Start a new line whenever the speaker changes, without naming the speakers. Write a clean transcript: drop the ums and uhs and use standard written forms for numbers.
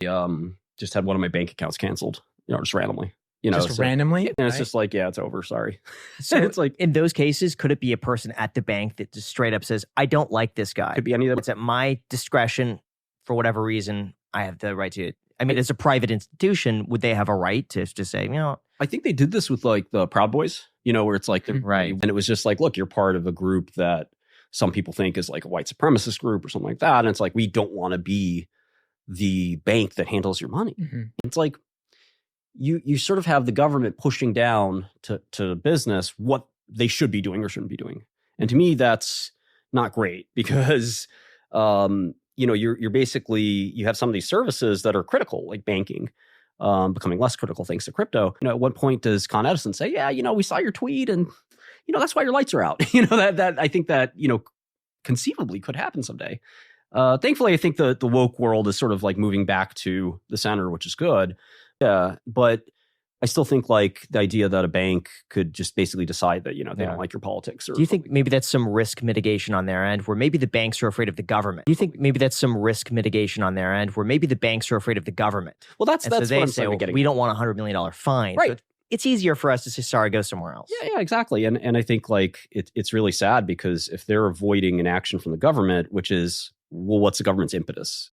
Just had one of my bank accounts canceled, just randomly.
Just randomly?
And it's just like, yeah, it's over. Sorry.
So it's like, in those cases, could it be a person at the bank that just straight up says, I don't like this guy?
Could be any of them.
It's at my discretion for whatever reason. I have the right to. I mean, as a private institution, would they have a right to just say,
I think they did this with like the Proud Boys, where it's like,
right.
And it was just like, look, you're part of a group that some people think is like a white supremacist group or something like that. And it's like, we don't want to be the bank that handles your money.
Mm-hmm.
It's like, you sort of have the government pushing down to business what they should be doing or shouldn't be doing. And to me, that's not great because, you're basically, you have some of these services that are critical, like banking, becoming less critical thanks to crypto. At what point does Con Edison say, yeah, we saw your tweet and, that's why your lights are out. That I think that, conceivably could happen someday. Thankfully, I think the woke world is sort of like moving back to the center, which is good. Yeah, but I still think like the idea that a bank could just basically decide that, they don't like your politics. Or
do you think maybe that's some risk mitigation on their end where maybe the banks are afraid of the government? Do you think maybe that's some risk mitigation on their end where maybe the banks are afraid of the government?
Well, that's
so they
what I'm
say, well,
getting.
We don't want $100 million fine.
Right.
So it's easier for us to say, sorry, go somewhere else.
Yeah, exactly. And I think like it's really sad because if they're avoiding an action from the government, which is, well, what's the government's impetus?